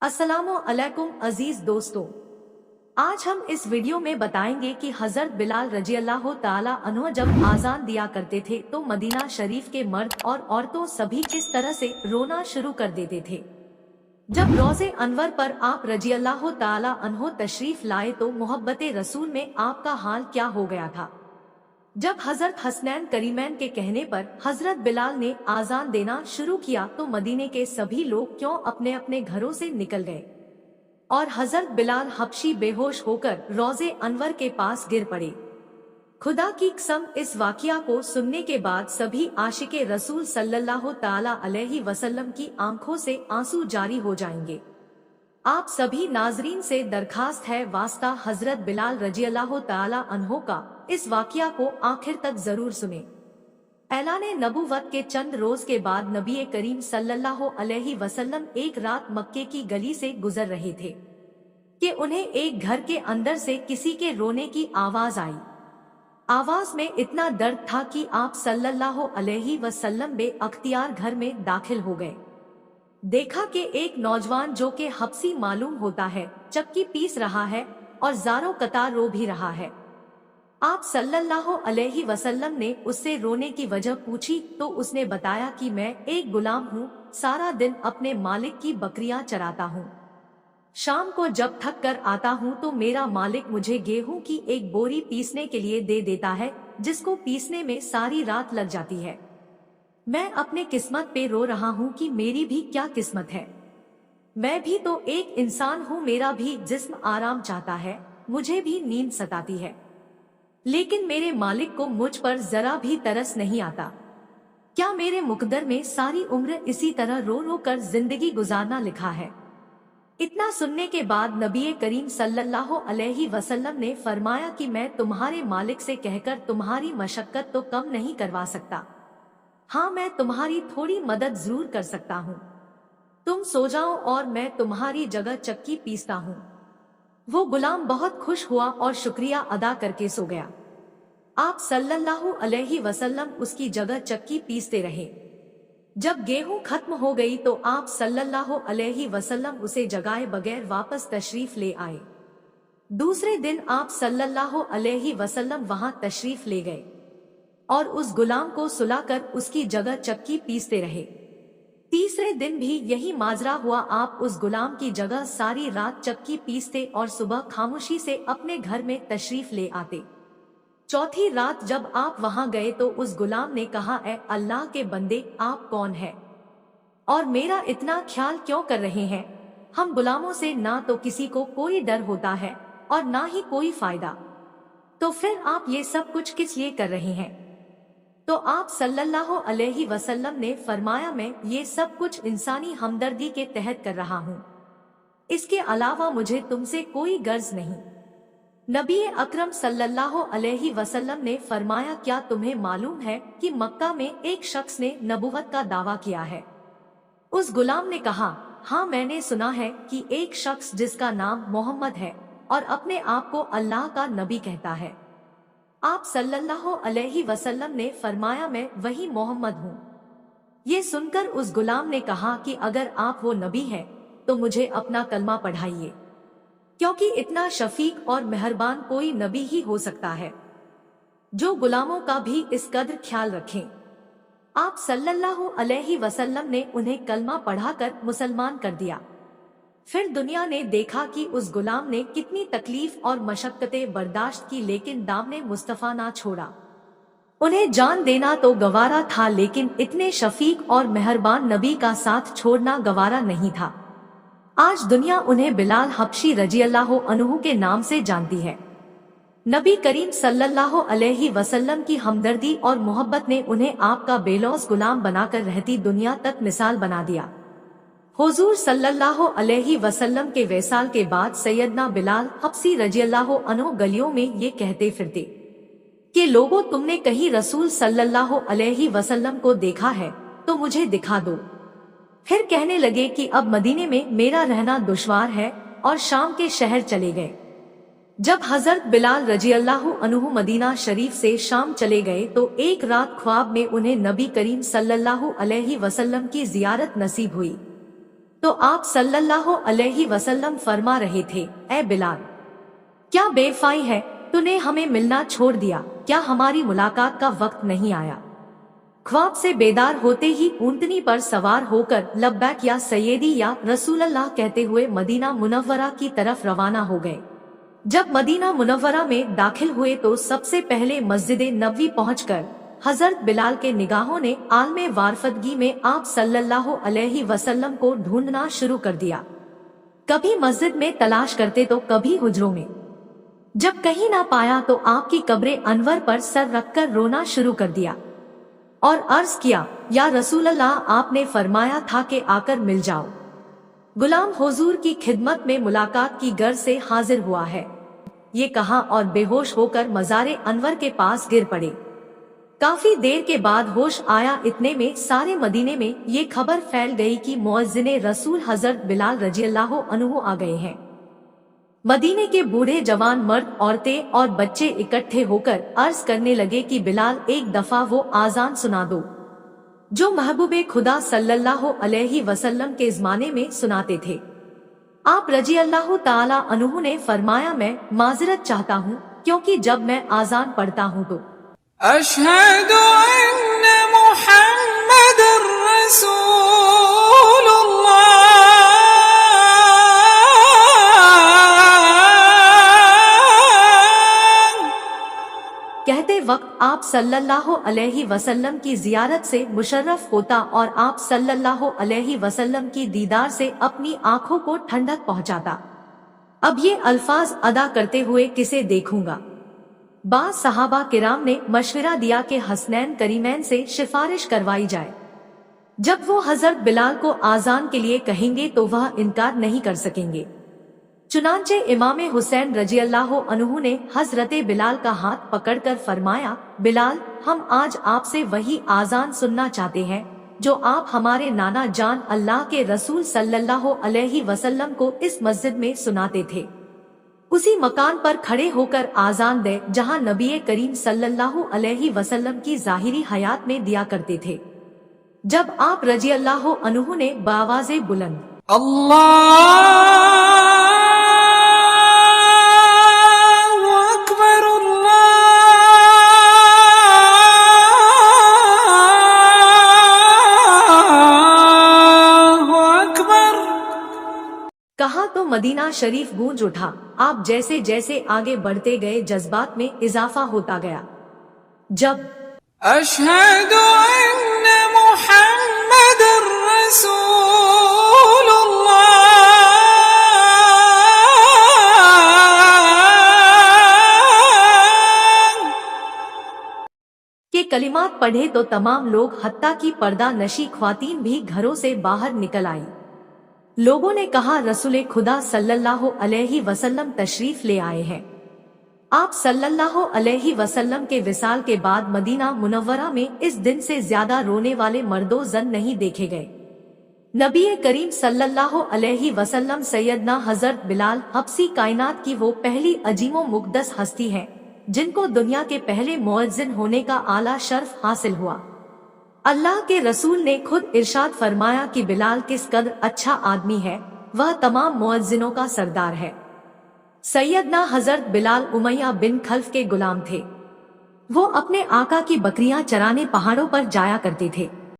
अस्सलामु अलैकुम अजीज दोस्तों, आज हम इस वीडियो में बताएंगे कि हजरत बिलाल रजी अल्लाह ताला अन्हु जब आजान दिया करते थे तो मदीना शरीफ के मर्द और औरतों सभी किस तरह से रोना शुरू कर देते थे। जब रोज़े अनवर पर आप रजी अल्लाह ताला अन्हु तशरीफ लाए तो मोहब्बत रसूल में आपका हाल क्या हो गया था। जब हजरत हसनैन करीमैन के कहने पर हजरत बिलाल ने आजान देना शुरू किया तो मदीने के सभी लोग क्यों अपने अपने घरों से निकल गए और हजरत बिलाल हबशी बेहोश होकर रोज़े अनवर के पास गिर पड़े। खुदा की कसम, इस वाकया को सुनने के बाद सभी आशिके रसूल सल्लल्लाहु ताला अलैहि वसल्लम की आंखों से आंसू जारी हो जाएंगे। आप सभी नाजरीन से दरखास्त है, वास्ता हजरत बिलाल रजी अल्लाह ताला अन्हो का इस वाकया को आखिर तक जरूर सुने। ऐलाने नबुवत के चंद रोज के बाद नबी करीम सल्लल्लाहु अलैहि वसल्लम एक रात मक्के की गली से गुजर रहे थे कि उन्हें एक घर के अंदर से किसी के रोने की आवाज आई। आवाज में इतना दर्द था कि आप सल्लल्लाहु अलैहि वसल्लम बेअख्तियार घर में दाखिल हो गए। देखा कि एक नौजवान जो कि हबसी मालूम होता है चक्की पीस रहा है और ज़ारों कतार रो भी रहा है। आप सल्लल्लाहु अलैहि वसल्लम ने उससे रोने की वजह पूछी तो उसने बताया कि मैं एक गुलाम हूँ, सारा दिन अपने मालिक की बकरियां चराता हूँ। शाम को जब थक कर आता हूँ तो मेरा मालिक मुझे गेहूं की एक बोरी पीसने के लिए दे देता है, जिसको पीसने में सारी रात लग जाती है। मैं अपने किस्मत पे रो रहा हूँ कि मेरी भी क्या किस्मत है। मैं भी तो एक इंसान हूँ, मेरा भी जिस्म आराम चाहता है, मुझे भी नींद सताती है, लेकिन मेरे मालिक को मुझ पर जरा भी तरस नहीं आता। क्या मेरे मुकद्दर में सारी उम्र इसी तरह रो रो कर जिंदगी गुजारना लिखा है। इतना सुनने के बाद नबी करीम सल्लल्लाहु अलैहि वसल्लम ने फरमाया कि मैं तुम्हारे मालिक से कहकर तुम्हारी मशक्कत तो कम नहीं करवा सकता, हाँ मैं तुम्हारी थोड़ी मदद जरूर कर सकता हूँ। तुम सो जाओ और मैं तुम्हारी जगह चक्की पीसता हूँ। वो गुलाम बहुत खुश हुआ और शुक्रिया अदा करके सो गया। आप सल्लल्लाहु अलैहि वसल्लम उसकी जगह चक्की पीसते रहे। जब गेहूं खत्म हो गई तो आप सल्लल्लाहु अलैहि वसल्लम उसे जगाए बगैर वापस तशरीफ ले आए। दूसरे दिन आप सल्लल्लाहु अलैहि वसल्लम वहां तशरीफ ले गए और उस गुलाम को सुलाकर उसकी जगह चक्की पीसते रहे। तीसरे दिन भी यही माजरा हुआ, आप उस गुलाम की जगह सारी रात चक्की पीसते और सुबह खामोशी से अपने घर में तशरीफ ले आते। चौथी रात जब आप वहां गए तो उस गुलाम ने कहा, ऐ अल्लाह के बंदे, आप कौन है और मेरा इतना ख्याल क्यों कर रहे हैं। हम गुलामों से ना तो किसी को कोई डर होता है और ना ही कोई फायदा, तो फिर आप ये सब कुछ किस लिए कर रहे हैं। तो आप सल्लल्लाहु अलैहि वसल्लम ने फरमाया, मैं ये सब कुछ इंसानी हमदर्दी के तहत कर रहा हूँ, इसके अलावा मुझे तुमसे कोई गर्ज नहीं। नबी अकरम सल्लल्लाहु अलैहि वसल्लम ने फरमाया, क्या तुम्हें मालूम है कि मक्का में एक शख्स ने नबुवत का दावा किया है। उस गुलाम ने कहा, हाँ मैंने सुना है कि एक शख्स जिसका नाम मोहम्मद है और अपने आप को अल्लाह का नबी कहता है। आप सल्लल्लाहु अलैहि वसल्लम ने फरमाया, मैं वही मोहम्मद हूँ। ये सुनकर उस गुलाम ने कहा कि अगर आप वो नबी हैं तो मुझे अपना कलमा पढ़ाइए, क्योंकि इतना शफीक और मेहरबान कोई नबी ही हो सकता है जो गुलामों का भी इस कदर ख्याल रखें। आप सल्लल्लाहु अलैहि वसल्लम ने उन्हें कलमा पढ़ाकर मुसलमान कर दिया। फिर दुनिया ने देखा कि उस गुलाम ने कितनी तकलीफ और मशक्कतें बर्दाश्त की, लेकिन दामने मुस्तफा ना छोड़ा। उन्हें जान देना तो गवारा था, लेकिन इतने शफीक और मेहरबान नबी का साथ छोड़ना गवारा नहीं था। आज दुनिया उन्हें बिलाल हबशी रजी अल्लाह अन्हु के नाम से जानती है। नबी करीम सल्लल्लाहु अलैहि वसल्लम की हमदर्दी और मोहब्बत ने उन्हें आपका बेलौस गुलाम बनाकर रहती दुनिया तक मिसाल बना दिया। हुजूर सल्लल्लाहु अलैहि वसल्लम के वसाल के बाद सैयदना बिलाल हबशी रजी अल्लाह अन्हु गलियों में ये कहते फिरते कि लोगों, तुमने कहीं रसूल सल्लल्लाहु अलैहि वसल्लम को देखा है तो मुझे दिखा दो। फिर कहने लगे कि अब मदीने में मेरा रहना दुश्वार है और शाम के शहर चले गए। जब हजरत बिलाल रजी अल्लाह अन्हु मदीना शरीफ से शाम चले गए तो एक रात ख्वाब में उन्हें नबी करीम सल्लल्लाहु अलैहि वसल्लम की जियारत नसीब हुई। तो आप सल्लल्लाहु अलैहि वसल्लम फरमा रहे थे, ए बिलाल, क्या बेवफाई है, तूने हमें मिलना छोड़ दिया, क्या हमारी मुलाकात का वक्त नहीं आया। ख्वाब से बेदार होते ही ऊंटनी पर सवार होकर लब्बैक या सैयदी या रसूलल्लाह कहते हुए मदीना मुनव्वरा की तरफ रवाना हो गए। जब मदीना मुनव्वरा में दाखिल हुए तो सबसे पहले मस्जिद नबवी पहुंचकर हजरत बिलाल के निगाहों ने आलमे वारफदगी में आप सल्लल्लाहु अलैहि वसल्लम को ढूंढना शुरू कर दिया। कभी मस्जिद में तलाश करते तो कभी हुजरों में। जब कहीं ना पाया तो आपकी कब्रे अनवर पर सर रखकर रोना शुरू कर दिया और अर्ज किया, या रसूलल्लाह, आपने फरमाया था कि आकर मिल जाओ। गुलाम हुजूर की खिदमत में मुलाकात की गर्ज से हाजिर हुआ है, ये कहा और बेहोश होकर मज़ारे अनवर के पास गिर पड़े। काफी देर के बाद होश आया, इतने में सारे मदीने में ये खबर फैल गई कि मुअज्जिने रसूल हजरत बिलाल रज़ियल्लाहु अन्हु आ गए हैं। मदीने के बूढ़े जवान मर्द, औरतें और बच्चे इकट्ठे होकर अर्ज करने लगे कि बिलाल, एक दफा वो आजान सुना दो जो महबूबे खुदा सल्लल्लाहु अलैहि वसल्लम के ज़माने में सुनाते थे। आप रज़ियल्लाहु ताला अन्हु ने फरमाया, मैं माजरत चाहता हूँ, क्योंकि जब मैं आजान पढ़ता हूँ तो अशहदु अन्ना मुहम्मदुर रसूलुल्लाह कहते वक्त आप सल्लल्लाहु अलैहि वसल्लम की जियारत से मुशर्रफ होता और आप सल्लल्लाहु अलैहि वसल्लम की दीदार से अपनी आंखों को ठंडक पहुंचाता। अब ये अल्फाज अदा करते हुए किसे देखूंगा। बाज़ सहाबा किराम ने मशवरा दिया कि हसनैन करीमैन से सिफारिश करवाई जाए। जब वो हजरत बिलाल को आजान के लिए कहेंगे तो वह इनकार नहीं कर सकेंगे। चुनांचे इमाम हुसैन रज़ियल्लाहु अन्हु ने हजरत बिलाल का हाथ पकड़कर फरमाया, बिलाल, हम आज आपसे वही आजान सुनना चाहते हैं जो आप हमारे नाना जान अल्लाह के रसूल सल्लल्लाहु अलैहि वसल्लम को इस मस्जिद में सुनाते थे। उसी मकान पर खड़े होकर आजान दे जहां नबी करीम सल्लल्लाहु अलैहि वसल्लम की जाहिरी हयात में दिया करते थे। जब आप रज़ियल्लाहु अन्हु ने बावाज़े बुलंद कहा तो मदीना शरीफ गूंज उठा। आप जैसे जैसे आगे बढ़ते गए जज्बात में इजाफा होता गया। जब अशहदु अन्ना मुहम्मदुर रसूलुल्लाह के कलिमात पढ़े तो तमाम लोग, हत्ता की पर्दा नशी ख्वातीन भी घरों से बाहर निकल आई। लोगों ने कहा, रसूल खुदा सल्लल्लाहु अलैहि वसल्लम तशरीफ ले आए हैं। आप सल्लल्लाहु अलैहि वसल्लम के विसाल के बाद मदीना मुनव्वरा में इस दिन से ज्यादा रोने वाले मर्दो जन नहीं देखे गए। नबी करीम सल्लल्लाहु अलैहि वसल्लम सैयदना हजरत बिलाल हब्सी कायनात की वो पहली अजीमो मुक़द्दस हस्ती है जिनको दुनिया के पहले मुअज्जिन होने का आला शर्फ हासिल हुआ। अल्लाह के रसूल ने खुद इरशाद फरमाया कि बिलाल किस कदर अच्छा आदमी है, वह तमाम मुअज्जिनों का सरदार है। सैयदना हजरत बिलाल उमैया बिन खल्फ के गुलाम थे। वो अपने आका की बकरियां चराने पहाड़ों पर जाया करते थे।